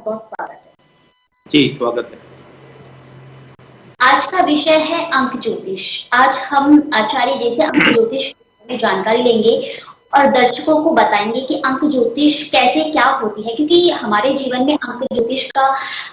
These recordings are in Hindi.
बहुत स्वागत है। जी, स्वागत है। आज का विषय है अंक ज्योतिष। आज हम आचार्य जी से अंक ज्योतिष में जानकारी लेंगे और दर्शकों को बताएंगे कि अंक ज्योतिष कैसे क्या होती है, क्योंकि हमारे जीवन में अंक ज्योतिष का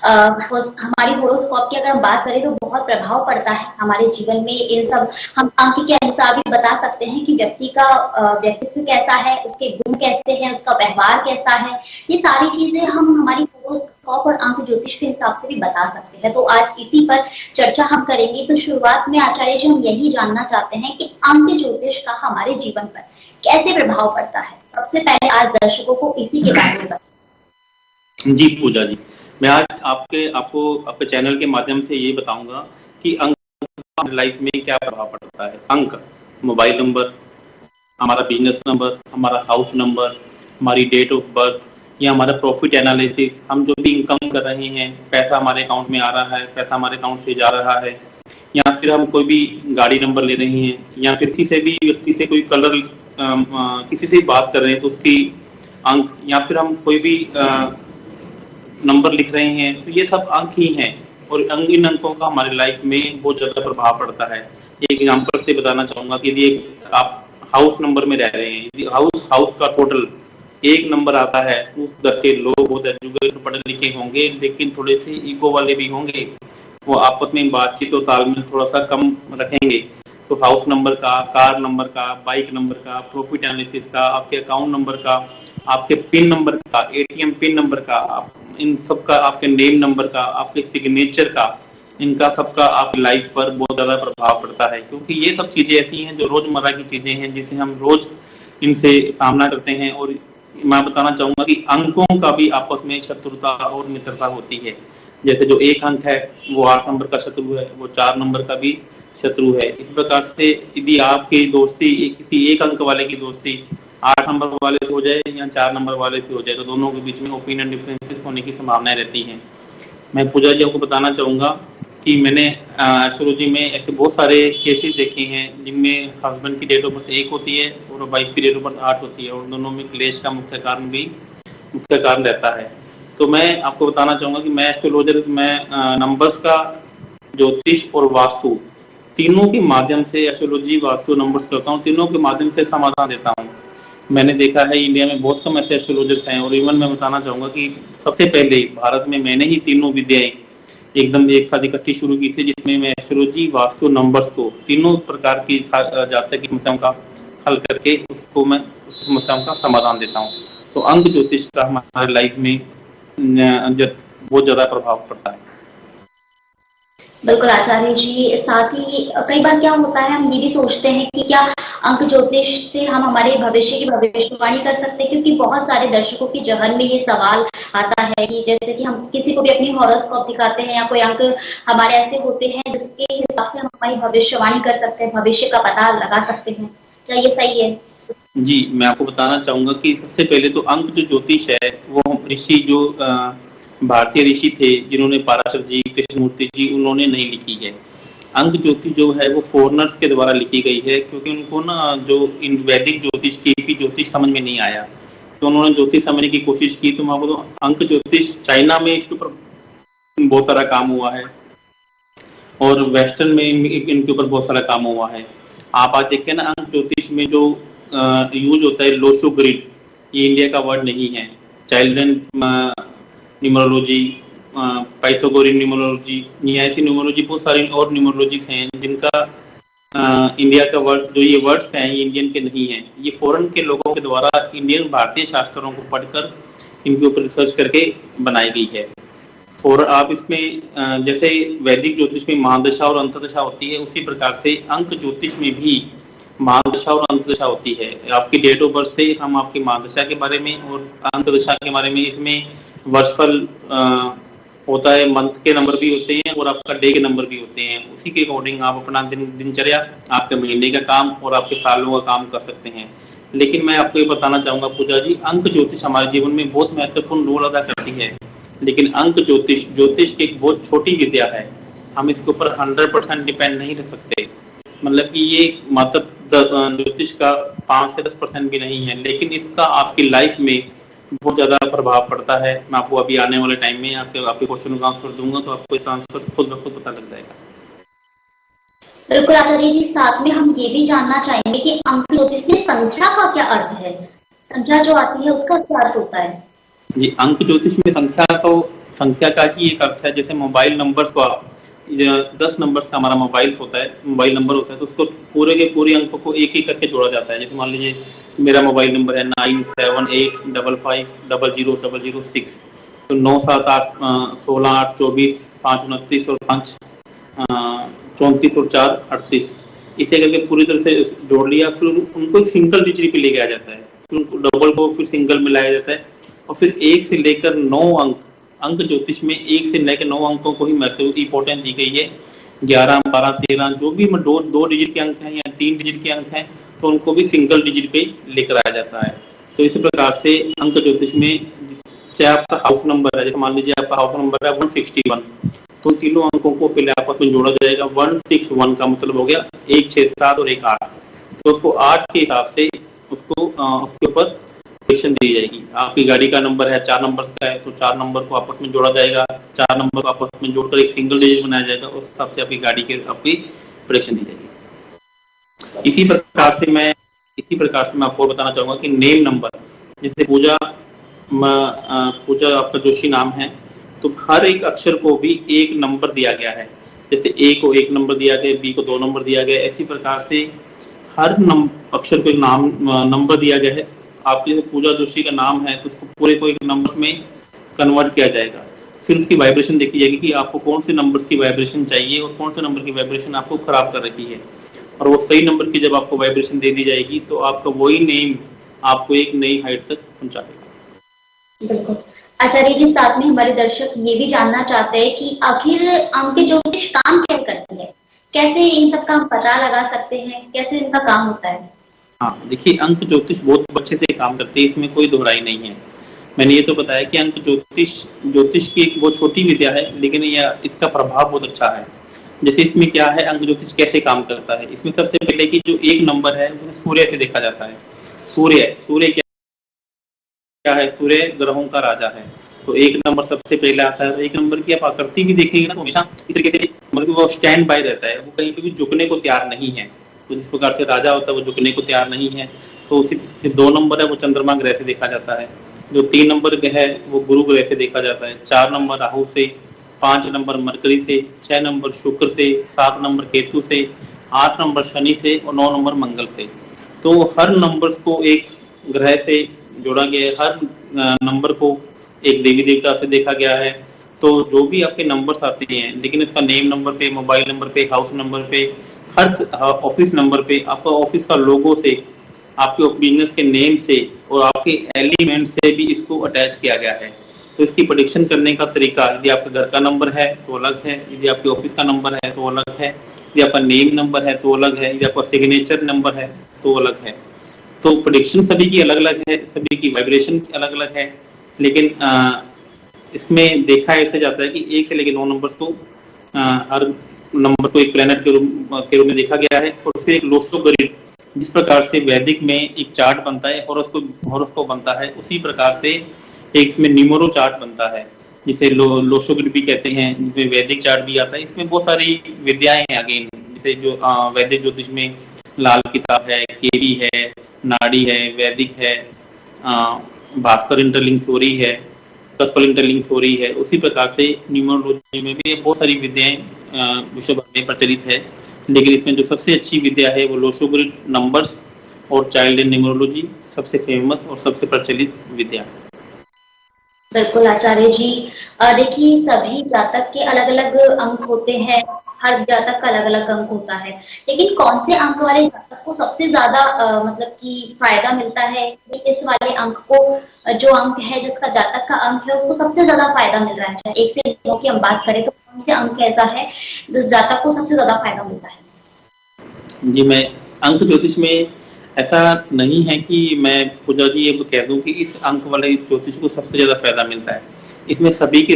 हमारी होरोस्कोप की अगर हम बात करें तो बहुत प्रभाव पड़ता है हमारे जीवन में। इन सब हम अंक के अनुसार भी बता सकते हैं कि व्यक्ति का व्यक्तित्व कैसा है, उसके गुण कैसे हैं, उसका व्यवहार कैसा है। ये सारी चीजें हम हमारी होरोस्कोप और अंक ज्योतिष के हिसाब से भी बता सकते हैं। तो आज इसी पर चर्चा हम करेंगे। तो शुरुआत में आचार्य जी हम यही जानना चाहते हैं कि अंक ज्योतिष का हमारे जीवन पर कैसे प्रभाव पड़ता है। सबसे पहले आज दर्शकों को इसी के बारे में बताएं। जी पूजा जी, मैं आज आपको आपके चैनल के माध्यम से ये बताऊंगा कि अंक हमारी लाइफ में क्या प्रभाव पड़ता है। अंक मोबाइल नंबर, हमारा बिजनेस नंबर, हमारा हाउस नंबर, हमारी डेट ऑफ बर्थ या हमारा प्रॉफिट एनालिसिस, हम जो भी इनकम कर रहे हैं, पैसा हमारे अकाउंट में आ रहा है, पैसा हमारे अकाउंट से जा रहा है, या फिर हम कोई भी गाड़ी नंबर ले रहे हैं, या फिर किसी से भी व्यक्ति से कोई कलर किसी से बात कर रहे हैं तो उसकी अंक, या फिर हम कोई भी नंबर लिख रहे हैं, तो ये सब अंक ही हैं। और इन अंकों का हमारी लाइफ में बहुत ज़्यादा प्रभाव पड़ता है। एक एग्जांपल से बताना चाहूँगा कि यदि आप हाउस नंबर में रह रहे हैं, यदि हाउस का टोटल एक नंबर आता है, उस घर के लोग बहुत एजुकेटेड पढ़े लिखे होंगे, लेकिन थोड़े से ईगो वाले भी होंगे, वो आपस में बातचीत और तालमेल थोड़ा सा कम रखेंगे। तो हाउस नंबर का, कार नंबर का, बाइक नंबर का, प्रॉफिट एनालिसिस का, आपके अकाउंट नंबर का, आपके पिन नंबर का, एटीएम पिन नंबर का, इन सब का, आपके नेम नंबर का, आपके सिग्नेचर का, इनका सबका आपकी लाइफ पर बहुत ज्यादा प्रभाव पड़ता है। क्योंकि ये सब चीजें ऐसी हैं जो रोजमर्रा की चीजें हैं, जिसे हम रोज इनसे सामना करते हैं। और मैं बताना चाहूंगा कि अंकों का भी आपस में शत्रुता और मित्रता होती है। जैसे जो एक अंक है वो 8 नंबर का शत्रु है, वो 4 नंबर का भी शत्रु है। इस प्रकार से यदि आपकी दोस्ती किसी एक अंक वाले की दोस्ती 8 नंबर वाले से हो जाए या 4 नंबर वाले से हो जाए, तो दोनों के बीच में ओपिनियन डिफरेंसेस होने की संभावनाएं रहती हैं। मैं पूजा जी आपको बताना चाहूँगा कि मैंने एस्ट्रोलॉजी में ऐसे बहुत सारे केसेस देखे हैं जिनमें हस्बैंड की डेट ऑफ बर्थ 1 होती है और वाइफ की डेट ऑफ बर्थ 8 होती है, और दोनों में क्लेश का मुख्य कारण रहता है। तो मैं आपको बताना चाहूँगा कि मैं एस्ट्रोलॉजर, मैं नंबर्स का, ज्योतिष और वास्तु तीनों के माध्यम से, एस्ट्रोलॉजी, वास्तु, नंबर्स करता हूँ, तीनों के माध्यम से समाधान देता हूँ। मैंने देखा है इंडिया में बहुत कम ऐसे एस्ट्रोलॉजर्स हैं, और इवन मैं बताना चाहूँगा कि सबसे पहले भारत में मैंने ही तीनों विद्याएं एकदम एक साथ इकट्ठी शुरू की थी, जिसमें मैं एस्ट्रोलॉजी, वास्तु, नंबर्स को तीनों प्रकार की जातक की समस्याओं का हल करके मैं उस समस्याओं का समाधान देता हूँ। तो अंक ज्योतिष का हमारे लाइफ में बहुत ज्यादा प्रभाव पड़ता है। बिल्कुल आचार्य जी, साथ ही कई बार क्या होता है, हम ये भी सोचते हैं कि क्या अंक ज्योतिष से हम हमारे भविष्य की भविष्यवाणी कर सकते हैं, क्योंकि बहुत सारे दर्शकों की जहन में ये सवाल आता है कि जैसे कि हम किसी को भी अपनी हॉरोस्कोप दिखाते हैं या कोई अंक हमारे ऐसे होते हैं जिसके हिसाब से हम हमारी भविष्यवाणी कर सकते हैं, भविष्य का पता लगा सकते हैं। क्या ये सही है? जी, मैं आपको बताना चाहूंगा कि सबसे पहले तो अंक जो ज्योतिष है वो ऋषि, जो भारतीय ऋषि थे जिन्होंने पाराशर जी, कृष्णमूर्ति जी, उन्होंने नहीं लिखी है। अंक ज्योतिष जो है वो फॉरेनर्स के द्वारा लिखी गई है, क्योंकि उनको ना जो इन वैदिक ज्योतिष, केपी ज्योतिष समझ में नहीं आया, तो उन्होंने ज्योतिष समझने की कोशिश की। तो मैं आपको तो अंक ज्योतिष चाइना में इसके ऊपर बहुत सारा काम हुआ है, और वेस्टर्न में इनके ऊपर बहुत सारा काम हुआ है। आप आज देखते हैं ना, अंक ज्योतिष में जो यूज होता है लोशो ग्रिड, ये इंडिया का वर्ड नहीं है। चाइल्ड्रन न्यूमरोलॉजी, पाइथागोरियन न्यूमरोलॉजी, ऐसी न्यूमरोलॉजी, बहुत सारी और न्यूमरोलॉजीज हैं जिनका इंडिया का वर्ड, जो ये वर्ड्स हैं ये इंडियन के नहीं हैं। ये फॉरेन के लोगों के द्वारा इंडियन भारतीय शास्त्रों को पढ़कर इनके ऊपर रिसर्च करके बनाई गई है। आप इसमें जैसे वैदिक ज्योतिष में महादशा और अंतर्दशा होती है, उसी प्रकार से अंक ज्योतिष में भी महादशा और अंतदशा होती है। आपकी डेट ऑफ बर्थ से हम आपकी महादशा के बारे में और अंतदशा के बारे में, इसमें वर्षफल होता है, मंथ के नंबर भी होते हैं और आपका डे के नंबर भी होते हैं। उसी के अकॉर्डिंग आप अपना दिनचर्या, आपके महीने का काम और आपके सालों का काम कर सकते हैं। लेकिन मैं आपको ये बताना चाहूंगा पूजा जी, अंक ज्योतिष हमारे जीवन में बहुत महत्वपूर्ण रोल अदा करती है, लेकिन अंक ज्योतिष की एक बहुत छोटी विद्या है। हम इसके ऊपर 100% डिपेंड नहीं रख सकते। मतलब कि ये मात्र ज्योतिष का 5 से 10% भी नहीं है, लेकिन इसका आपकी लाइफ में बहुत ज़्यादा प्रभाव पड़ता है। मैं आपको अभी आने वाले टाइम में आपके क्वेश्चन का आंसर दूंगा, तो आपको इसका आंसर खुद ब खुद पता लग जाएगा। बिल्कुल आचार्य जी, साथ में हम ये भी जानना चाहेंगे कि अंक ज्योतिष में संख्या का क्या अर्थ है? संख्या जो आती है उसका क्या अर्थ होता है? जी, अंक ज्योतिष में संख्या का ही एक अर्थ है। जैसे मोबाइल नंबर्स को आप 10 नंबर्स का हमारा मोबाइल नंबर होता है, तो उसको पूरे के पूरे अंकों को एक एक करके जोड़ा जाता है। जैसे मान लीजिए मेरा मोबाइल नंबर है 9785500006, तो 9 7 8 16 8 24 5 29 और 5 34 और 4 38, इसे करके पूरी तरह से जोड़ लिया। फिर उनको एक सिंगल डिजिट पे लेके आ जाता है, फिर उनको डबल को फिर सिंगल में लाया जाता है, और फिर 1 से लेकर 9 अंक ज्योतिष में 1 से लेकर 9 अंकों को ही महत्व इंपॉर्टेंस दी गई है। 11 12 13 जो भी दो डिजिट के अंक हैं या 3 डिजिट के अंक हैं, तो उनको भी सिंगल डिजिट पे लेकर आया जाता है। तो इसी प्रकार से अंक ज्योतिष में चाहे आपका हाउस नंबर है, जैसे मान लीजिए आपका हाउस नंबर है 161, तो तीनों अंकों को पहले आपस में जोड़ा जाएगा। 161 का मतलब हो गया 1 6 7 और 1 8, तो उसको 8 के हिसाब से उसको उसके ऊपर प्रेडिक्शन दी जाएगी। आपकी गाड़ी का नंबर है 4 नंबर का है, तो 4 नंबर को आपस में जोड़ा जाएगा, 4 नंबर को आपस में जोड़कर एक सिंगल डिजिट बनाया जाएगा, उस हिसाब से आपकी गाड़ी की आपकी प्रेडिक्शन दी जाएगी। इसी प्रकार से मैं आपको बताना चाहूंगा कि नेम नंबर, जैसे पूजा आपका जोशी नाम है, तो हर एक अक्षर को भी एक नंबर दिया गया है। जैसे ए को 1 नंबर दिया गया, बी को 2 नंबर दिया गया, इसी प्रकार से हर अक्षर को एक नंबर दिया गया है। आपकी पूजा जोशी का नाम है, तो उसको पूरे को एक नंबर में कन्वर्ट किया जाएगा। फिर उसकी वाइब्रेशन देखी जाएगी कि आपको कौन से नंबर की वाइब्रेशन चाहिए और कौन से नंबर की वाइब्रेशन आपको खराब कर रखी है, और वो सही नंबर की जब आपको वाइब्रेशन दे दी जाएगी, तो आपका वही नेम आपको एक नई हाइट तक पहुंचाएगा। बिल्कुल आचार्य जी, साथ में हमारे दर्शक ये भी जानना चाहते हैं कि आखिर अंक ज्योतिष काम क्या करती है, कैसे इन सब का हम पता लगा सकते हैं, कैसे इनका काम होता है? हाँ, देखिए अंक ज्योतिष बहुत अच्छे से काम करती है, इसमें कोई दोहराई नहीं है। मैंने ये तो बताया कि अंक ज्योतिष की एक बहुत छोटी विद्या है, लेकिन यह इसका प्रभाव बहुत अच्छा है। जैसे इसमें क्या है, अंक ज्योतिष कैसे काम करता है, इसमें सबसे पहले कि जो एक नंबर है वो सूर्य से देखा जाता है। सूर्य क्या है, सूर्य ग्रहों का राजा है, तो एक नंबर सबसे पहले आता है। एक नंबर की आप आकृति भी देखेंगे ना, तो हमेशा इस तरीके से मतलब वो स्टैंड बाय रहता है, वो कहीं पे भी झुकने को तैयार नहीं है। तो जिस प्रकार से राजा होता है वो झुकने को तैयार नहीं है, तो उसी से 2 नंबर है वो चंद्रमा ग्रह से देखा जाता है। जो 3 नंबर है वो गुरु ग्रह से देखा जाता है, 4 नंबर राहु से, 5 नंबर मरकरी से, 6 नंबर शुक्र से, 7 नंबर केतु से, 8 नंबर शनि से और 9 नंबर मंगल से। तो हर नंबर को एक ग्रह से जोड़ा गया है, हर नंबर को एक देवी देवता से देखा गया है। तो जो भी आपके नंबर्स आते हैं, लेकिन इसका नेम नंबर पे, मोबाइल नंबर पे, हाउस नंबर पे, हर ऑफिस नंबर पे, आपका ऑफिस का लोगो से, आपके बिजनेस के नेम से और आपके एलिमेंट से भी इसको अटैच किया गया है। तो इसकी प्रेडिक्शन करने का तरीका, यदि आपके घर का नंबर है तो अलग है, यदि आपके ऑफिस का नंबर है तो अलग है, यदि आपका नेम नंबर है तो अलग है, यदि आपका सिग्नेचर नंबर है तो अलग है। तो प्रेडिक्शन सभी की अलग अलग है, सभी की वाइब्रेशन अलग अलग है, लेकिन इसमें देखा ऐसे जाता है कि 1 से लेकर 9 नंबर्स को हर नंबर को एक प्लैनेट के रूप में देखा गया है। और फिर एक लोस्टोग्रिड, जिस प्रकार से वैदिक में एक चार्ट बनता है हॉरोस्कोप बनता है, उसी प्रकार से एक इसमें न्यूमरो चार्ट बनता है, जिसे लोस्टोग्रिड भी कहते हैं, जिसमें वैदिक चार्ट भी आता है। इसमें बहुत सारी विद्याएं हैं अगेन, जैसे जो वैदिक ज्योतिष में लाल किताब है, केवी है, नाड़ी है, वैदिक है, भास्कर इंटरलिंक थ्योरी है, कस्पल इंटरलिंक थ्योरी है। उसी प्रकार से न्यूमरोलॉजी में भी बहुत सारी विद्याएं विश्व भर में प्रचलित है, लेकिन इसमें जो सबसे अच्छी विद्या है वो लोस्टोग्रिड नंबर्स और चाइल्ड इन न्यूमरोलॉजी सबसे फेमस और सबसे प्रचलित विद्या है। बिल्कुल आचार्य जी, देखिए सभी जातक के अलग अलग अंक होते हैं, हर जातक का अलग अलग अंक होता है, लेकिन कौन से अंक वाले जातक को सबसे ज्यादा मतलब कि फायदा मिलता है, इस वाले अंक को, जो अंक है जिसका जातक का अंक है उसको सबसे ज्यादा फायदा मिल रहा है? 1 से 9 की हम बात करें तो कौन से अंक ऐसा है जिस जातक को सबसे ज्यादा फायदा मिलता है? जी, मैं अंक ज्योतिष में ऐसा नहीं है कि मैं पूजा जी ये कह दूं कि इस अंक वाले ज्योतिष को सबसे ज्यादा फायदा मिलता है। इसमें सभी के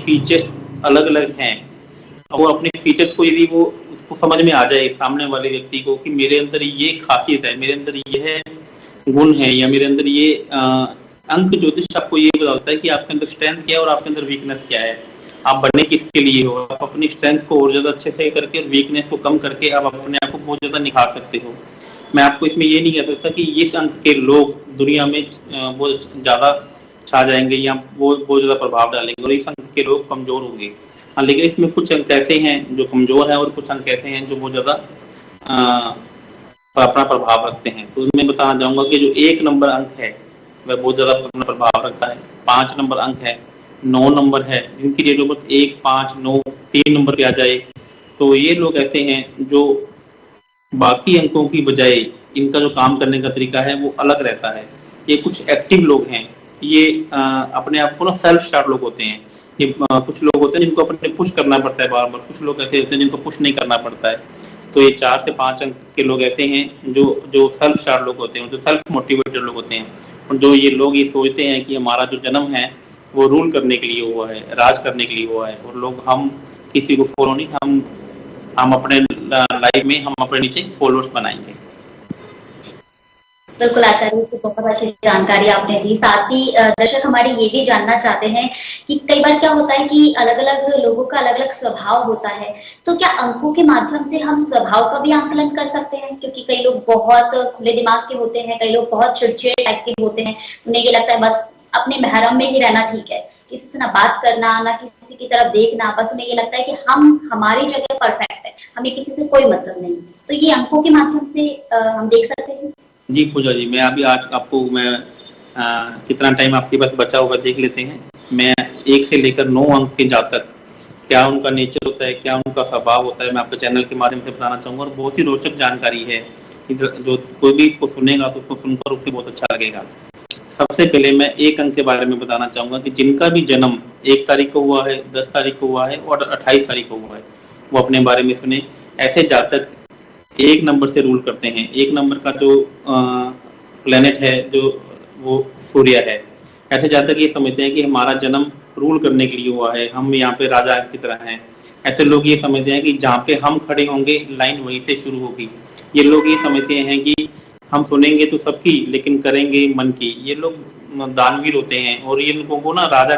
फीचर्स अलग अलग हैं, और अपने फीचर्स को यदि वो उसको समझ में आ जाए सामने वाले व्यक्ति को कि मेरे अंदर ये खासियत है, मेरे अंदर ये गुण है, या मेरे अंदर ये अंक ज्योतिष आपको ये बताता है कि आपके अंदर स्ट्रेंथ क्या है और आपके अंदर वीकनेस क्या है, आप बनने किसके लिए हो। आप अपनी स्ट्रेंथ को और ज्यादा अच्छे से करके और वीकनेस को कम करके आप अपने आप को बहुत ज्यादा निखार सकते हो। मैं आपको इसमें ये नहीं कह सकता कि इस अंक के लोग दुनिया में बहुत ज्यादा छा जाएंगे या वो बहुत ज्यादा प्रभाव डालेंगे और इस अंक के लोग कमजोर होंगे। हाँ, लेकिन इसमें कुछ अंक ऐसे हैं जो कमजोर हैं और कुछ अंक ऐसे हैं जो बहुत ज्यादा अपना प्रभाव रखते हैं। तो मैं बताना चाहूंगा कि जो 1 नंबर अंक है वह बहुत ज्यादा अपना प्रभाव रखता है। 5 नंबर अंक है, 9 नंबर है, जिनकी डेट ऑफ बर्थ 1, 5, 9, 3 नंबर पे आ जाए तो ये लोग ऐसे हैं जो बाकी अंकों की बजाय इनका जो काम करने का तरीका है वो अलग रहता है। ये कुछ एक्टिव लोग हैं, ये अपने आप को ना सेल्फ स्टार्ट लोग होते हैं। ये कुछ लोग होते हैं जिनको अपने पुश करना पड़ता है बार बार, कुछ लोग ऐसे होते हैं जिनको पुश नहीं करना पड़ता है। तो ये 4 से 5 अंक के लोग ऐसे हैं जो जो सेल्फ स्टार्ट लोग होते हैं, जो सेल्फ मोटिवेटेड लोग होते हैं। और जो ये लोग ये सोचते हैं कि हमारा जो जन्म है वो रूल करने के लिए हुआ है, राज करने के लिए हुआ है, और लोग हम किसी को फॉलो नहीं, हम अपने लाइफ में हम अपने नीचे फॉलोअर्स बनाएंगे। बिल्कुल आचार्य जी, बहुत अच्छी जानकारी आपने दी। साथ ही दर्शक हमारे ये भी जानना चाहते हैं कि कई बार क्या होता है कि अलग अलग लोगों का अलग अलग स्वभाव होता है, तो क्या अंकों के माध्यम से हम स्वभाव का भी आंकलन कर सकते हैं? क्योंकि कई लोग बहुत खुले दिमाग के होते हैं, कई लोग बहुत चिड़चिड़े टाइप के होते हैं, उन्हें ये लगता है बस अपने महरम में ही रहना ठीक है, किसी से ना बात करना, ना किसी की तरफ देखना, बस उन्हें ये लगता है कि हम हमारी जगह परफेक्ट है, हमें किसी से कोई मतलब नहीं। तो ये अंकों के माध्यम से हम देख सकते हैं। जी पूजा जी, मैं अभी आज आपको कितना टाइम आपके पास बचा होगा देख लेते हैं। मैं 1 से लेकर 9 अंक के जातक, क्या उनका नेचर होता है, क्या उनका स्वभाव होता है, मैं आपके चैनल के माध्यम से बताना चाहूंगा। और बहुत ही रोचक जानकारी है, जो कोई भी इसको सुनेगा तो उसको सुनकर उसे बहुत अच्छा लगेगा। सबसे पहले मैं 1 अंक के बारे में बताना चाहूंगा कि जिनका भी जन्म 1 तारीख को हुआ है, 10 तारीख को हुआ है और 28 तारीख को हुआ है, वो अपने बारे में सुने। ऐसे जातक 1 नंबर से रूल करते हैं। 1 नंबर का जो प्लेनेट है जो वो सूर्य है। ऐसे जातक ये समझते हैं कि हमारा जन्म रूल करने के लिए हुआ है, हम यहाँ पे राजा की तरह हैं। ऐसे लोग ये समझते हैं कि जहाँ पे हम खड़े होंगे लाइन वहीं से शुरू होगी। ये लोग ये समझते हैं कि हम सुनेंगे तो सबकी लेकिन करेंगे मन की। ये लोग दानवीर होते हैं और ये लोगों को ना राजा,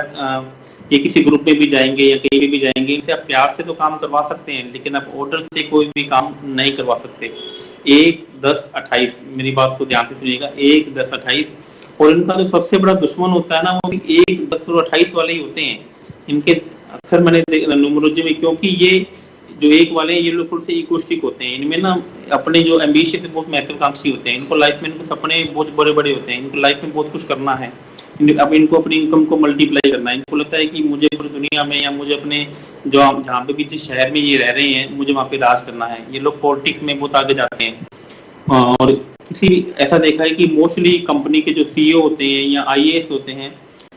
ये किसी ग्रुप में भी जाएंगे या कहीं भी जाएंगे, इनसे आप प्यार से तो काम करवा सकते हैं लेकिन आप ऑर्डर से कोई भी काम नहीं करवा सकते। 1, 10, 28, मेरी बात को ध्यान से सुनिएगा, 1, 10, 28। और इनका जो सबसे बड़ा दुश्मन होता है ना वो भी 1, 10 और 28 वाले ही होते हैं। इनके अक्सर मैंने न्यूमरोलॉजी में, क्योंकि ये जो 1 वाले हैं ये लोग थोड़े से इगोस्टिक होते हैं। इनमें ना अपने जो एम्बिशियस है बहुत महत्वाकांक्षी होते हैं। इनको लाइफ में इनको सपने बहुत बड़े बड़े होते हैं। इनको लाइफ में बहुत कुछ करना है। अब इनको अपनी इनकम को मल्टीप्लाई करना है। इनको लगता है कि मुझे पूरी दुनिया में या मुझे अपने जो जहाँ पे भी जिस शहर में ये रह रहे हैं मुझे वहाँ पे राज करना है। ये लोग पॉलिटिक्स में बहुत आगे जाते हैं। और किसी ऐसा देखा है कि मोस्टली कंपनी के जो सीईओ होते हैं या आईएएस होते हैं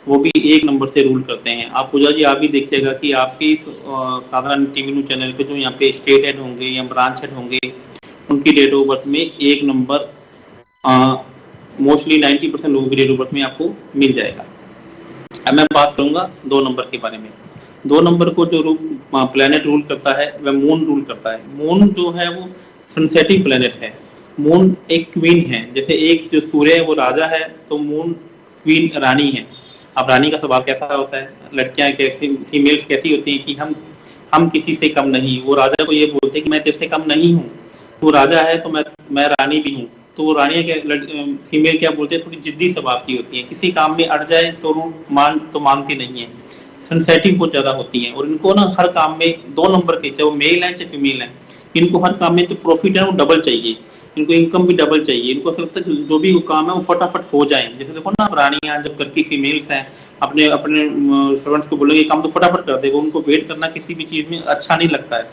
वो भी 1 नंबर से रूल करते हैं। आप पूजा जी आप भी देखिएगा कि आपके इस साधारण टीवी न्यूज चैनल पे जो यहाँ पे स्टेट हेड होंगे या ब्रांच हेड होंगे उनकी डेट ऑफ बर्थ में 1 नंबर मोस्टली 90% लोगों की डेट ऑफ बर्थ में आपको मिल जाएगा। अब मैं बात करूंगा 2 नंबर के बारे में। 2 नंबर को जो प्लेनेट रूल करता है वह मून रूल करता है। मून जो है वो सनसेटिंग प्लेनेट है। मून एक क्वीन है। जैसे एक जो सूर्य है वो राजा है तो मून क्वीन रानी है। अब रानी का स्वभाव कैसा होता है, लड़कियां कैसी, फीमेल्स कैसी होती हैं कि हम किसी से कम नहीं। वो राजा को ये बोलते हैं कि मैं तेरे से कम नहीं हूँ, तू राजा है तो मैं रानी भी हूँ। तो वो रानियां क्या, फीमेल क्या बोलते हैं, थोड़ी जिद्दी स्वभाव की होती है। किसी काम में अड़ जाए तो मानती नहीं है। सेंसिटिव बहुत ज्यादा होती है और इनको ना हर काम में 2 नंबर के, चाहे वो मेल है चाहे फीमेल है, इनको हर काम में जो प्रॉफिट है वो डबल चाहिए। इनको इनकम भी डबल चाहिए। इनको ऐसा लगता है जो भी काम है वो फटाफट हो जाए। जैसे देखो ना रानियां जब घर की फीमेल्स हैं अपने सर्वेंट्स को बोलेंगे काम तो फटाफट कर देगा। उनको वेट करना किसी भी चीज में अच्छा नहीं लगता है।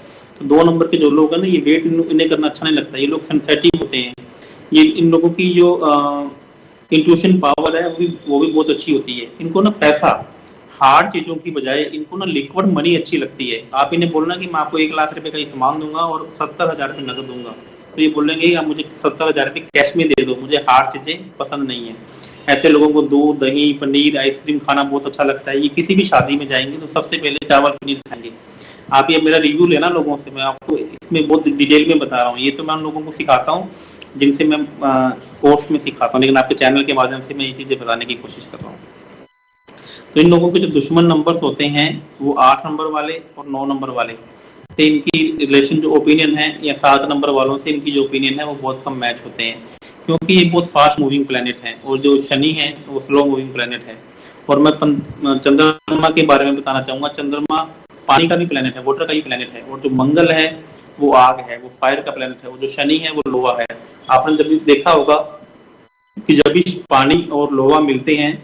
तो 2 नंबर के जो लोग हैं ना ये वेट इन्हें करना अच्छा नहीं लगता। ये लोग सेंसिटिव होते हैं। ये इन लोगों की जो इंट्यूशन पावर है वो भी बहुत अच्छी होती है। इनको ना पैसा, हार्ड चीजों की बजाय इनको ना लिक्विड मनी अच्छी लगती है। आप इन्हें बोलना कि मैं आपको 1 लाख रुपए का सामान दूंगा और 70,000 रुपये नकद दूंगा तो ये बोलेंगे आप मुझे 70,000 रुपये कैश में दे दो, मुझे हार्ड चीजें पसंद नहीं है। ऐसे लोगों को दूध, दही, पनीर, आइसक्रीम खाना बहुत अच्छा लगता है। ये किसी भी शादी में जाएंगे तो सबसे पहले चावल पनीर खाएंगे। आप ये मेरा रिव्यू लेना लोगों से, मैं आपको इसमें बहुत डिटेल में बता रहा हूँ। ये तो मैं उन लोगों को सिखाता हूँ जिनसे मैं कोर्स में सिखाता हूँ, लेकिन आपके चैनल के माध्यम से मैं ये चीज़ें बताने की कोशिश कर रहा हूँ। तो इन लोगों के जो दुश्मन नंबर्स होते हैं वो 8 नंबर वाले और 9 नंबर वाले से इनकी रिलेशन जो ओपिनियन है, या 7 नंबर वालों से इनकी जो ओपिनियन है वो बहुत कम मैच होते हैं, क्योंकि ये बहुत फास्ट मूविंग प्लेनेट है, और जो शनि है वो स्लो मूविंग प्लेनेट है। और मैं चंद्रमा के बारे में बताना चाहूंगा। चंद्रमा पानी का भी प्लेनेट है, वाटर का ही प्लेनेट है, और जो मंगल है वो आग है, वो फायर का प्लेनेट है, और जो शनि है वो लोहा है। आपने जब भी देखा होगा कि जब भी पानी और लोहा मिलते हैं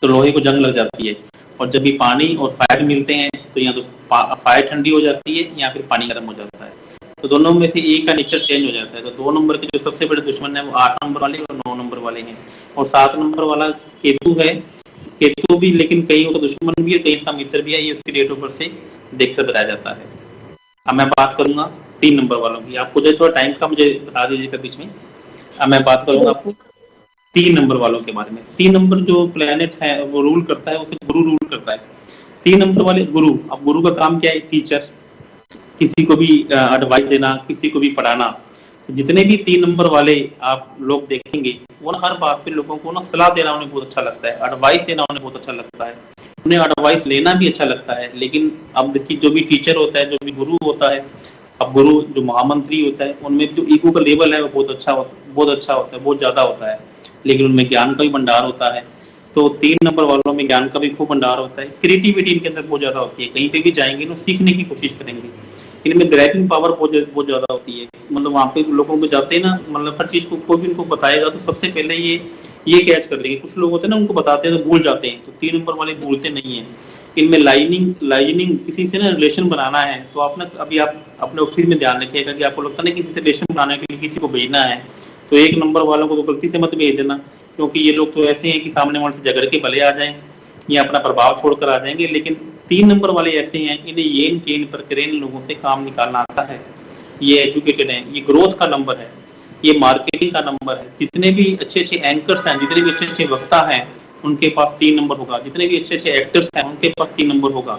तो लोहे को जंग लग जाती है, और जब भी पानी और फायर मिलते हैं तो या तो फायर ठंडी हो जाती है या फिर पानी गर्म हो जाता है। तो दोनों में से एक का नेचर चेंज हो जाता है। तो 2 नंबर के जो सबसे बड़े दुश्मन है वो 8 नंबर वाले और 9 नंबर वाले हैं। और 7 नंबर वाला केतु है। केतु भी लेकिन कईयों का दुश्मन भी है, कई का मित्र भी है, ये उसकी डेट ऑफ बर्थ से देखकर बताया जाता है। अब मैं बात करूंगा 3 नंबर वालों की। आपको जो थोड़ा टाइम का मुझे बता दीजिएगा बीच में। अब मैं बात करूंगा आपको 3 नंबर वालों के बारे में। 3 नंबर जो प्लैनेट्स है वो रूल करता है, उसे गुरु रूल करता है। 3 नंबर वाले गुरु, अब गुरु का काम क्या है? टीचर, किसी को भी एडवाइस देना, किसी को भी पढ़ाना। जितने भी 3 नंबर वाले आप लोग देखेंगे वो ना हर बात पे लोगों को ना सलाह देना उन्हें बहुत अच्छा लगता है, एडवाइस देना उन्हें बहुत अच्छा लगता है, उन्हें एडवाइस लेना भी अच्छा लगता है। लेकिन अब देखिए जो भी टीचर होता है, जो भी गुरु होता है, अब गुरु जो महामंत्री होता है, उनमें जो ईगो का लेवल है वो बहुत अच्छा होता है, बहुत ज्यादा होता है, लेकिन उनमें ज्ञान का भी भंडार होता है। तो 3 नंबर वालों में ज्ञान का भी खूब भंडार होता है। क्रिएटिविटी इनके अंदर बहुत ज्यादा होती है, कहीं पे भी जाएंगे ना सीखने की कोशिश करेंगे। इनमें ग्रैबिंग पावर बहुत ज्यादा होती है। मतलब वहाँ पे लोगों को जाते हैं ना, मतलब हर चीज को कोई भी उनको बताएगा तो सबसे पहले ये कैच कर लेंगे। कुछ लोग होते हैं ना, उनको बताते हैं तो भूल जाते हैं, तो 3 नंबर वाले भूलते नहीं है। इनमें लाइनिंग किसी से ना रिलेशन बनाना है तो आप ना अभी आप अपने ऑफिस में ध्यान रखिएगा कि आपको लगता नहीं किसी से रिलेशन बनाने के लिए किसी को भेजना है तो 1 नंबर वालों को तो गलती से मत भेज देना, क्योंकि ये लोग तो ऐसे हैं कि सामने वाले से झगड़ के भले आ जाएं या अपना प्रभाव छोड़कर आ जाएंगे। लेकिन 3 नंबर वाले ऐसे हैं, इन्हें येन केन प्रक्रिया लोगों से काम निकालना आता है। ये एजुकेटेड हैं, ये ग्रोथ का नंबर है, ये मार्केटिंग का नंबर है। जितने भी अच्छे अच्छे एंकर्स हैं, जितने भी अच्छे अच्छे वक्ता हैं, उनके पास 3 नंबर होगा। जितने भी अच्छे अच्छे एक्टर्स हैं उनके पास 3 नंबर होगा,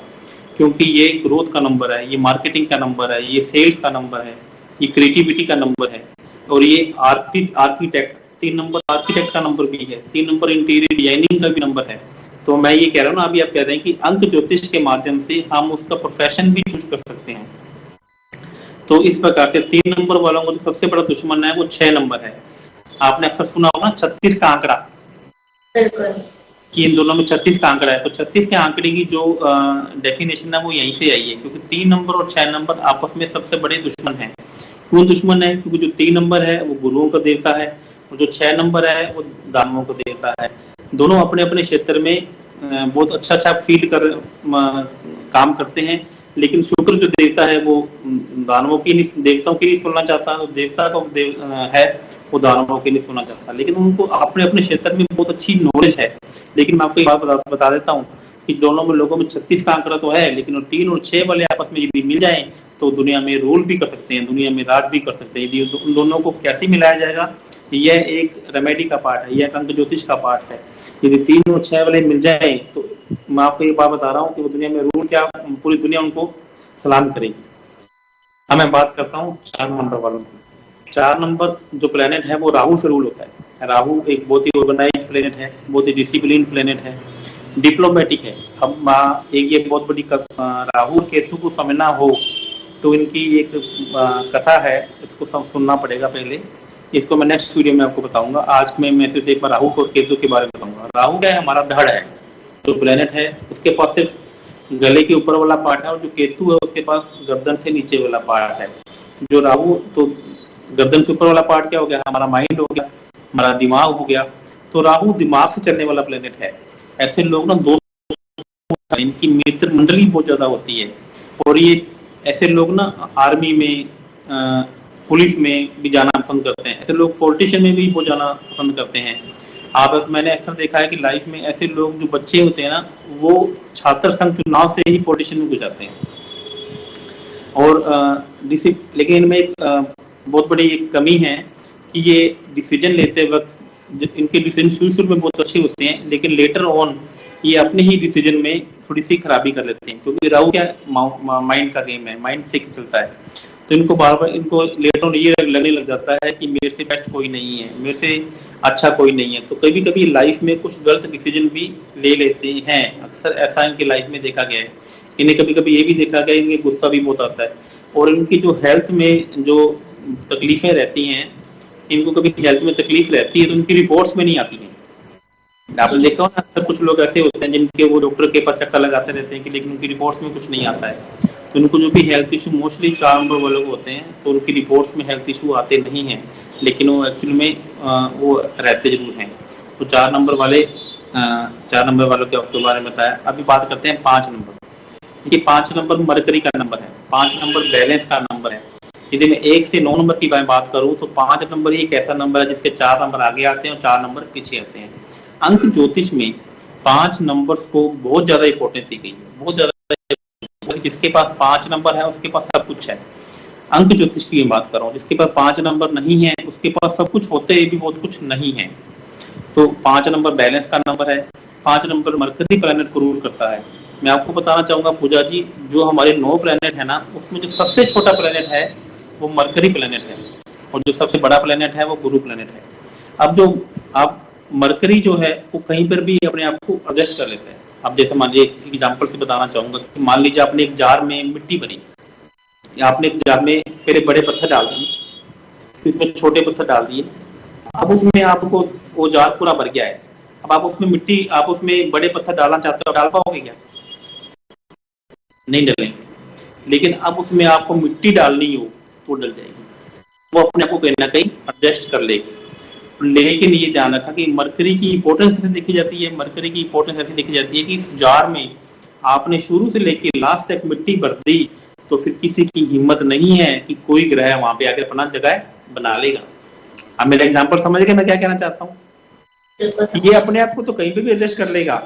क्योंकि ये ग्रोथ का नंबर है, ये मार्केटिंग का नंबर है, ये सेल्स का नंबर है, ये क्रिएटिविटी का नंबर है। और ये आर्किटेक्ट 3 नंबर आर्किटेक्ट का नंबर भी है, 3 नंबर इंटीरियर डिजाइनिंग का भी नंबर है। तो मैं ये कह रहा हूँ ना, अभी आप कह रहे हैं कि अंक ज्योतिष के माध्यम से हम उसका प्रोफेशन भी चूज कर सकते हैं। तो इस प्रकार से 3 नंबर वालों को जो सबसे बड़ा दुश्मन है वो 6 नंबर है। आपने अक्सर सुना होगा 36 का आंकड़ा, बिल्कुल, कि इन दोनों में 36 का आंकड़ा है। तो 36 के आंकड़े की जो डेफिनेशन है वो यहीं से आई है, क्योंकि 3 नंबर और 6 नंबर आपस में सबसे बड़े दुश्मन हैं। क्यों दुश्मन है? क्योंकि जो 3 नंबर है वो गुरुओं का देवता है, और जो 6 नंबर है वो दानवों का देवता है। दोनों अपने अपने क्षेत्र में बहुत अच्छा फील कर काम करते हैं। लेकिन शुक्र जो देवता है वो दानवों की नहीं, देवताओं की नहीं सुनना चाहता, तो देवता का है वो दानवों की नहीं सुनना चाहता। लेकिन उनको अपने अपने क्षेत्र में बहुत अच्छी नॉलेज है। लेकिन मैं आपको एक बात बता देता हूँ कि दोनों में लोगों में 36 का आंकड़ा तो है, लेकिन 3 और 6 वाले आपस में यदि मिल जाएं तो दुनिया में रूल भी कर सकते हैं, दुनिया में राज भी कर सकते हैं। यदि उन दोनों को कैसे मिलाया जाएगा, यह एक रेमेडी का पार्ट है, यह अंक ज्योतिष का पार्ट है। यदि 3 और 6 वाले मिल जाए तो मैं आपको एक बात बता रहा हूँ कि वो दुनिया में रूल क्या, पूरी दुनिया उनको सलाम करेगी। अब मैं बात करता हूँ 4 नंबर वालों की। 4 नंबर जो प्लेनेट है वो राहु से रूल होता है। राहु एक बहुत ही ऑर्गेनाइज प्लेनेट है, बहुत ही डिसिप्लिन प्लेनेट है, डिप्लोमेटिक है। अब एक ये बहुत बड़ी राहु केतु को समझना हो तो इनकी एक कथा है, इसको सुनना पड़ेगा पहले। इसको मैं नेक्स्ट वीडियो में आपको बताऊंगा। आज मैं सिर्फ एक बार राहु और केतु के बारे में बताऊंगा। राहु क्या है? हमारा धड़ है, जो प्लेनेट है उसके पास सिर्फ गले के ऊपर वाला पार्ट है, और जो केतु है उसके पास गर्दन से नीचे वाला पार्ट है। जो राहु, तो गर्दन से ऊपर वाला पार्ट क्या हो गया? हमारा माइंड हो गया, हमारा दिमाग हो गया। तो राहु दिमाग से चलने वाला प्लेनेट है। ऐसे लोग ना दो, इनकी मित्र मंडली बहुत ज्यादा होती है, और ये ऐसे लोग ना आर्मी में पुलिस में भी जाना पसंद करते हैं। ऐसे लोग पॉलिटिशियन में भी बहुत जाना पसंद करते हैं। मैंने अक्सर देखा है कि लाइफ में ऐसे लोग जो बच्चे होते हैं ना, वो छात्र संघ चुनाव से ही पॉलिटिशियन में घुस जाते हैं। और लेकिन इनमें एक बहुत बड़ी एक कमी है कि ये डिसीजन लेते वक्त इनके डिसीजन शुरू में बहुत अच्छे होते हैं, लेकिन लेटर ऑन ये अपने ही डिसीजन में थोड़ी सी खराबी कर लेते हैं, क्योंकि राहु क्या माइंड का गेम है, माइंड से चलता है। तो इनको बार बार इनको लेटर ऑन ये लगने लग जाता है कि मेरे से बेस्ट कोई नहीं है, मेरे से अच्छा कोई नहीं है। तो कभी कभी लाइफ में कुछ गलत डिसीजन भी ले लेते हैं, अक्सर ऐसा इनकी लाइफ में देखा गया है। इन्हें कभी कभी ये भी देखा गया है, इनके गुस्सा भी बहुत आता है, और इनकी जो हेल्थ में जो तकलीफें रहती हैं, इनको कभी हेल्थ में तकलीफ रहती है तो उनकी रिपोर्ट्स में नहीं आती हैं। आपने देखा हो ना, अक्सर कुछ लोग ऐसे होते हैं जिनके वो डॉक्टर के पास चक्कर लगाते रहते हैं कि लेकिन उनकी रिपोर्ट्स में कुछ नहीं आता है। तो उनको जो भी हेल्थ इशू मोस्टली 4 नंबर वाले होते हैं, तो उनकी रिपोर्ट्स में हेल्थ इशू आते नहीं हैं, लेकिन वो एक्चुअल में वो रहते जरूर हैं। तो 4 नंबर वाले 4 नंबर वालों के आपके बारे में बताया। अभी बात करते हैं 5 नंबर। देखिए 5 नंबर मरकरी का नंबर है, 5 नंबर बैलेंस का नंबर है। यदि मैं 1 से 9 नंबर की बात करूं तो 5 नंबर एक ऐसा नंबर है जिसके 4 नंबर आगे आते हैं और 4 नंबर पीछे आते हैं। अंक ज्योतिष में 5 नंबर्स को बहुत ज्यादा इंपॉर्टेंस दी गई है, बहुत ज्यादा। जिसके पास 5 नंबर है उसके पास सब कुछ है। अंक ज्योतिष की बात कर रहा हूँ, जिसके पास 5 नंबर नहीं है उसके पास सब कुछ होते हुए भी बहुत कुछ नहीं है। तो 5 नंबर बैलेंस का नंबर है, 5 नंबर मरकरी प्लैनेट को रूल करता है। मैं आपको बताना चाहूंगा पूजा जी, जो हमारे 9 प्लैनेट है ना, उसमें जो सबसे छोटा प्लैनेट है वो मरकरी प्लैनेट है, और जो सबसे बड़ा प्लैनेट है वो गुरु प्लैनेट है। अब जो आप मरकरी जो है वो कहीं पर भी अपने आप को एडजस्ट कर लेते हैं। अब जैसे मान लीजिए एक एग्जांपल से बताना चाहूंगा कि मान लीजिए आपने एक जार में मिट्टी भरी, या आपने एक जार में पहले बड़े पत्थर डाल दिए, इसमें छोटे पत्थर डाल दिए। अब उसमें आपको वो जार पूरा भर गया है। अब आप उसमें मिट्टी, आप उसमें बड़े पत्थर डालना चाहते हो, डाल पाओगे क्या? नहीं डलेंगे। लेकिन अब उसमें आपको मिट्टी डालनी हो तो डल जाएगी, वो अपने आप को कहीं ना कहीं एडजस्ट कर लेगी। लेकिन ये ध्यान रखा कि मरकरी की इंपॉर्टेंस ऐसे देखी जाती है, मरकरी की इंपॉर्टेंस ऐसे देखी जाती है कि इस जार में आपने शुरू से लेकर लास्ट तक मिट्टी भर दी तो फिर किसी की हिम्मत नहीं है कि कोई ग्रह वहां पे आकर अपना जगह बना लेगा। अब मेरा एग्जांपल समझ गए मैं क्या कहना चाहता हूँ? ये अपने आप को तो कहीं पे भी एडजस्ट कर लेगा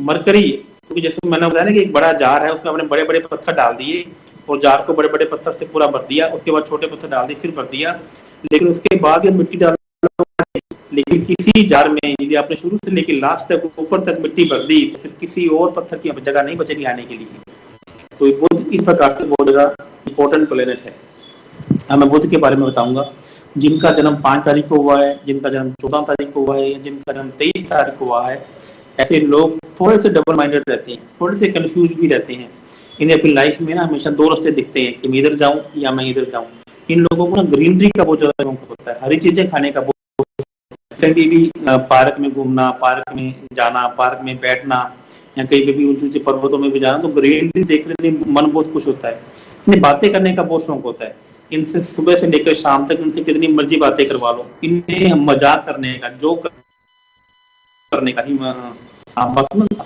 मरकरी, क्योंकि जैसे मैंने बताया ना कि एक बड़ा जार है, उसमें आपने बड़े बड़े पत्थर डाल दिए और जार को बड़े बड़े पत्थर से पूरा भर दिया, उसके बाद छोटे पत्थर डाल दिए, फिर भर दिया, लेकिन उसके बाद ये मिट्टी डाल, लेकिन किसी जार में यदि आपने शुरू से लेकर लास्ट तक ऊपर तक मिट्टी भर दी तो फिर किसी और पत्थर की जगह नहीं बचेगी आने के लिए। तो बुध इस प्रकार से बहुत ज्यादा इंपॉर्टेंट प्लेनेट है। अब मैं बुध के बारे में बताऊंगा। जिनका जन्म 5 तारीख को हुआ है, जिनका जन्म 14 तारीख को हुआ है, जिनका जन्म 23 तारीख को हुआ है, ऐसे लोग थोड़े से डबल माइंडेड रहते हैं, थोड़े से कंफ्यूज भी रहते हैं। इन्हें अपनी लाइफ में ना हमेशा 2 रास्ते दिखते हैं कि मैं इधर जाऊं या मैं इधर जाऊं। इन लोगों को ना ग्रीनरी का बहुत ज्यादा शौक होता है, हरी चीजें खाने का, कहीं भी पार्क में घूमना, पार्क में जाना, पार्क में बैठना, या कहीं पे भी ऊंचे ऊंचे पर्वतों में भी जाना, तो ग्रीनरी देखने में मन बहुत खुश होता है। इन्हें बातें करने का बहुत शौक होता है। इनसे सुबह से लेकर शाम तक इनसे कितनी मर्जी बातें करवा लो, इन्हें मजाक करने का, जोक करने का,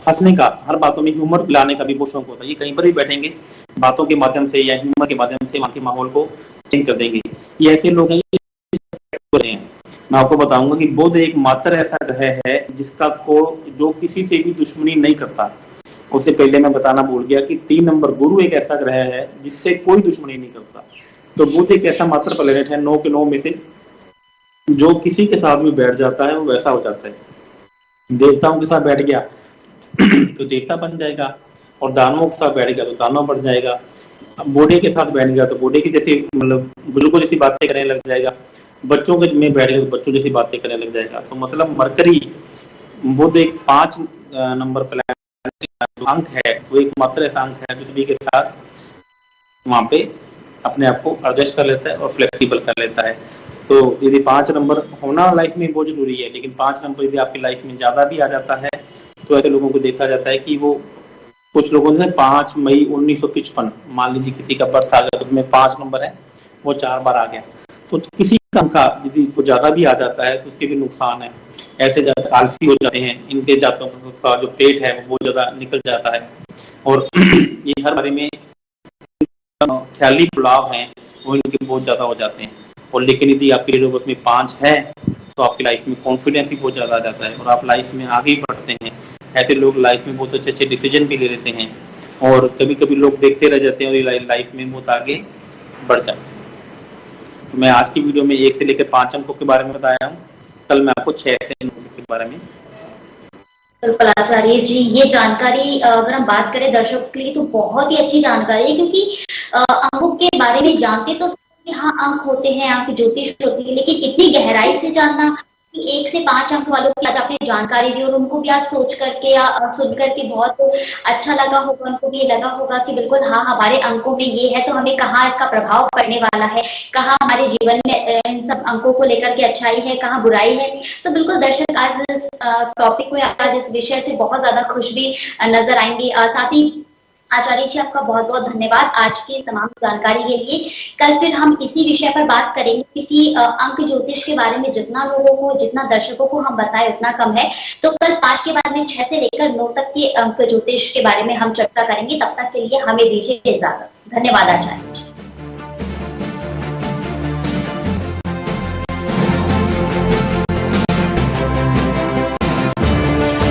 हंसने का, हर बातों में ह्यूमर लाने का भी बहुत शौक होता है। ये कहीं पर भी बैठेंगे बातों के माध्यम से या ह्यूमर के माध्यम से वहाँ के माहौल को चेंज कर देंगे। ये ऐसे लोग हैं। मैं आपको बताऊंगा कि बुध एक मात्र ऐसा ग्रह है जिसका को जो किसी से भी दुश्मनी नहीं करता। उससे पहले मैं बताना भूल गया कि 3 नंबर गुरु एक ऐसा ग्रह है जिससे कोई दुश्मनी नहीं करता। तो बुध एक ऐसा मात्र प्लेनेट है 9 के 9 में से जो किसी के साथ भी बैठ जाता है वो वैसा हो जाता है। देवताओं के साथ बैठ गया तो देवता बन जाएगा, और दानवों के साथ बैठ गया तो दानव बन जाएगा। बूढ़े के साथ बैठ गया तो बूढ़े की जैसी, मतलब बुजुर्गों जैसी बातें करने लग जाएगा। बच्चों के में बैठ गया तो बच्चों जैसी बातें करने लग जाएगा। तो मतलब मरकरी बुध एक 5 नंबर प्लैनेट अंक है, वो एक मात्र ऐसा अंक है जो सभी के साथ वहां पे अपने आप को एडजस्ट कर लेता है और फ्लेक्सिबल कर लेता है। तो यदि 5 नंबर होना लाइफ में बहुत जरूरी है, लेकिन 5 नंबर यदि आपकी लाइफ में ज्यादा भी आ जाता है तो ऐसे लोगों को देखा जाता है कि वो, कुछ लोगों ने 5 मई 1955 मान लीजिए किसी का बर्थ आ गया तो उसमें 5 नंबर है, वो 4 बार आ गया। तो किसी का यदि को ज्यादा भी आ जाता है तो उसके भी नुकसान है। ऐसे ज्यादा आलसी हो जाते हैं, इनके जातों का जो पेट है वो बहुत ज्यादा निकल जाता है, और ये हर बारे में ख्याली पुलाव हैं वो इनके बहुत ज्यादा हो जाते हैं। और लेकिन यदि आपकी डेट ऑफ बर्थ में 5 है तो आपकी लाइफ में कॉन्फिडेंस भी बहुत ज्यादा आ जाता है और आप लाइफ में आगे बढ़ते हैं। ऐसे लोग लाइफ में बहुत अच्छे अच्छे डिसीजन भी ले लेते हैं, और कभी कभी लोग देखते रह जाते हैं और लाइफ में बहुत आगे बढ़ जाते हैं। तो मैं आज की वीडियो में 1 से लेकर 5 अंकों के बारे में बताया हूँ। कल मैं आपको 6 से 9 के बारे में बिल्कुल आचार्य जी, ये जानकारी अगर हम बात करें दर्शकों के लिए तो बहुत ही अच्छी जानकारी है, क्योंकि अंकों के बारे में जानते तो कि हाँ अंक होते हैं, अंक ज्योतिष होती है, लेकिन इतनी गहराई से जानना कि 1 से 5 अंक वालों की आज आपने जानकारी दी और उनको भी आज सोच करके या सुन करके बहुत अच्छा लगा होगा, उनको भी ये लगा होगा कि बिल्कुल हाँ हमारे अंकों में ये है तो हमें कहाँ इसका प्रभाव पड़ने वाला है, कहाँ हमारे जीवन में इन सब अंकों को लेकर के अच्छाई है, कहाँ बुराई है। तो बिल्कुल दर्शक आज इस टॉपिक में, आज इस विषय से बहुत ज्यादा खुश भी नजर आएंगे। साथ ही आचार्य जी आपका बहुत बहुत धन्यवाद आज की तमाम जानकारी के लिए। कल फिर हम इसी विषय पर बात करेंगे, क्योंकि अंक ज्योतिष के बारे में जितना लोगों को, जितना दर्शकों को हम बताएं उतना कम है। तो कल 5 के बाद में 6 से लेकर 9 तक के अंक ज्योतिष के बारे में हम चर्चा करेंगे। तब तक के लिए हमें दीजिए इजाजत। धन्यवाद आचार्य।